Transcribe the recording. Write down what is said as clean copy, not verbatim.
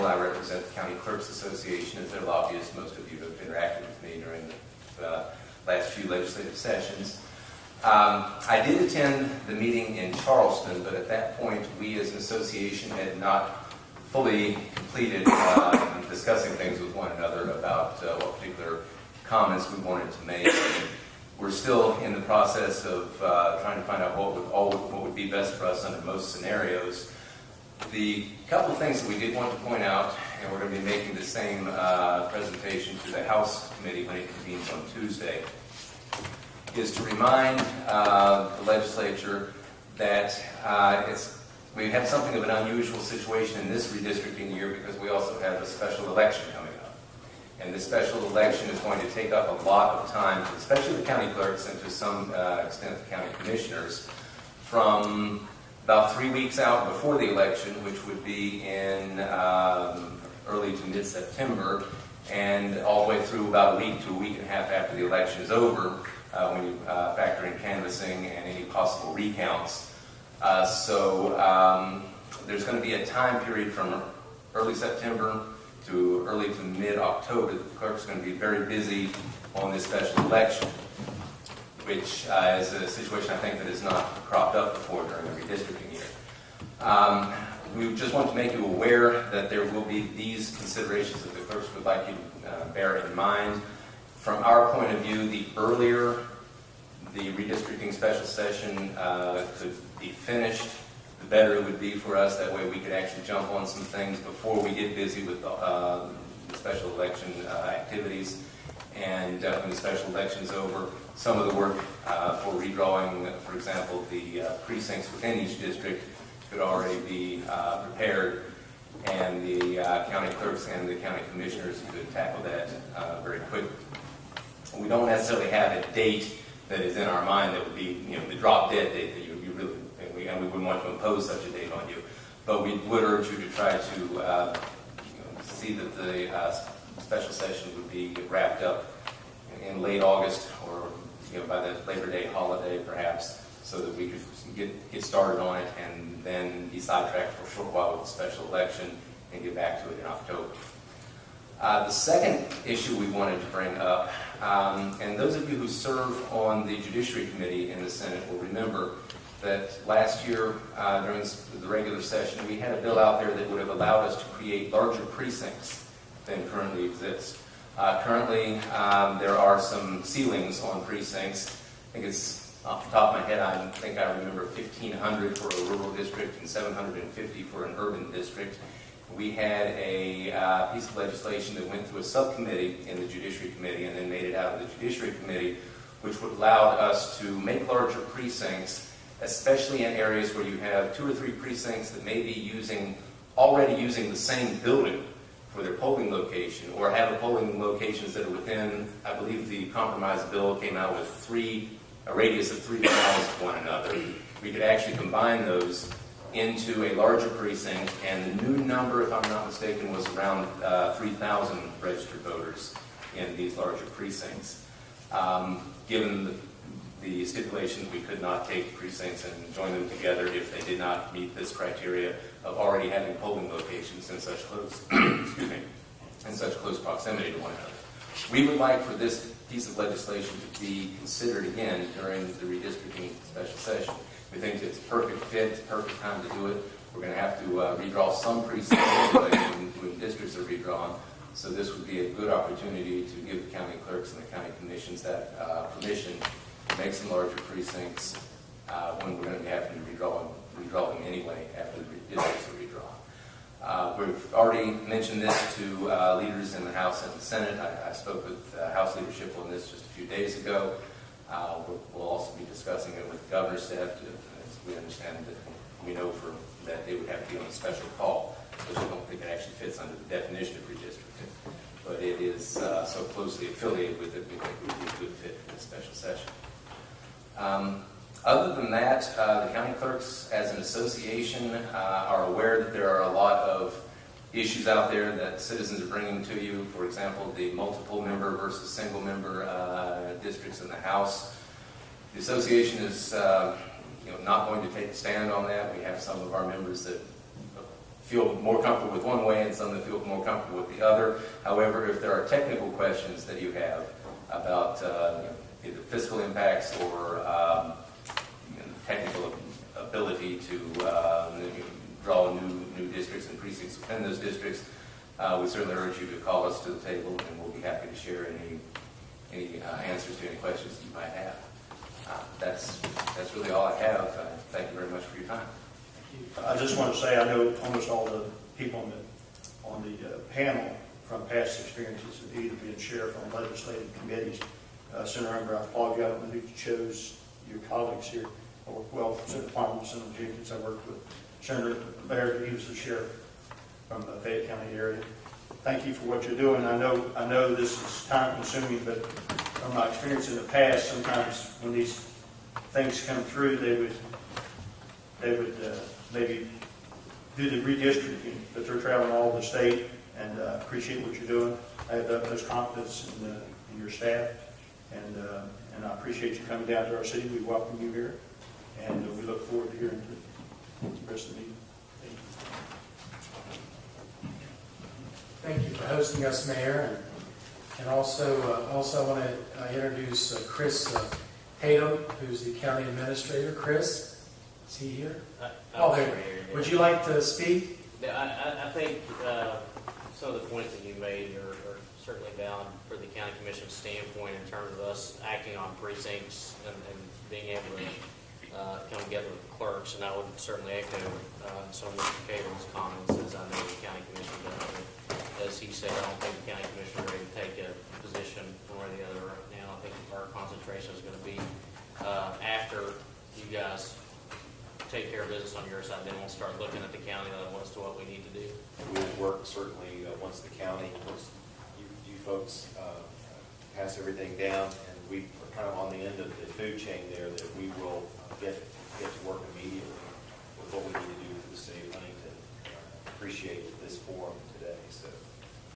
Municipal. I represent the County Clerks Association as their lobbyist. Most of you have interacted with me during the last few legislative sessions. I did attend the meeting in Charleston, but at that point we as an association had not fully completed discussing things with one another about what particular comments we wanted to make. We're still in the process of trying to find out what would be best for us under most scenarios. The couple of things that we did want to point out, and we're going to be making the same presentation to the House Committee when it convenes on Tuesday, is to remind the legislature that we have something of an unusual situation in this redistricting year because we also have a special election coming up. And this special election is going to take up a lot of time, especially the county clerks and to some extent the county commissioners, from about 3 weeks out before the election, which would be in early to mid-September, and all the way through about a week to a week and a half after the election is over, when you factor in canvassing and any possible recounts. So there's going to be a time period from early September to early to mid-October that the clerk's going to be very busy on this special election, which is a situation I think that has not cropped up before during the redistricting year. We just want to make you aware that there will be these considerations that the clerks would like you to bear in mind. From our point of view, the earlier the redistricting special session could be finished, the better it would be for us. That way we could actually jump on some things before we get busy with the special election activities. And when the special election is over, some of the work for redrawing, for example, the precincts within each district could already be prepared, and the county clerks and the county commissioners could tackle that very quickly. We don't necessarily have a date that is in our mind that would be, the drop dead date that you really, and we wouldn't want to impose such a date on you. But we would urge you to try to see that the special session would be wrapped up in late August or by the Labor Day holiday perhaps, so that we could get started on it and then be sidetracked for a short while with the special election and get back to it in October. The second issue we wanted to bring up, and those of you who serve on the Judiciary Committee in the Senate will remember that last year during the regular session we had a bill out there that would have allowed us to create larger precincts than currently exist. Currently there are some ceilings on precincts. I think it's off the top of my head, I think I remember 1,500 for a rural district and 750 for an urban district. We had a piece of legislation that went through a subcommittee in the Judiciary Committee and then made it out of the Judiciary Committee, which would allow us to make larger precincts, especially in areas where you have 2 or 3 precincts that may be already using the same building for their polling location, or have polling locations that are within, I believe the compromise bill came out with a radius of 3 miles of one another. We could actually combine those into a larger precinct, and the new number, if I'm not mistaken, was around 3,000 registered voters in these larger precincts. Given the stipulations, we could not take precincts and join them together if they did not meet this criteria of already having polling locations in such close, in such close proximity to one another. We would like for this piece of legislation to be considered again during the redistricting special session. We think it's a perfect fit, it's a perfect time to do it. We're going to have to redraw some precincts when districts are redrawn. So this would be a good opportunity to give the county clerks and the county commissions that permission to make some larger precincts when we're going to be having to redraw them anyway after the districts are redrawn. We've already mentioned this to leaders in the House and the Senate. I spoke with House leadership on this just a few days ago. We'll also be discussing it with the governor's staff, as we understand that we know that they would have to be on a special call, which I don't think it actually fits under the definition of redistricting. But it is so closely affiliated with it, we think it would be a good fit for this special session. Other than that, the county clerks as an association are aware that there are a lot of issues out there that citizens are bringing to you. For example, the multiple member versus single member districts in the House. The association is not going to take a stand on that. We have some of our members that feel more comfortable with one way and some that feel more comfortable with the other. However, if there are technical questions that you have about either fiscal impacts or technical ability to draw new districts and precincts within those districts, we certainly urge you to call us to the table, and we'll be happy to share any answers to any questions that you might have. That's really all I have. Thank you very much for your time. I just want to say I know almost all the people on the panel from past experiences have either been sheriff on legislative committees. Senator Umber, I applaud you. I don't know who chose your colleagues here. I worked well with Senator Palmer, Senator Jenkins. I worked with Senator Baird. He was the sheriff from the Fayette County area. Thank you for what you're doing. I know this is time consuming, but from my experience in the past, sometimes when these things come through, they would maybe do the redistricting, but they're traveling all over the state, and appreciate what you're doing. I have the utmost confidence in your staff, and I appreciate you coming down to our city. We welcome you here, and we look forward to hearing the rest of the meeting. Thank you for hosting us, Mayor, and also I want to introduce Chris Tatum, who's the county administrator. Chris, is he here? There. Would you like to speak? I think some of the points that you made are certainly valid for the county commission standpoint in terms of us acting on precincts and being able to come together with the clerks. And I would certainly echo some of Mr. Cabell's comments, as I know the county commission does. As he said, I don't think the county commission is ready to take a position one or the other right now. I think our concentration is going to be after you guys take care of business on your side, then we'll start looking at the county level as to what we need to do. We will work certainly once the county, once you folks pass everything down, and we are kind of on the end of the food chain there, that we will get to work immediately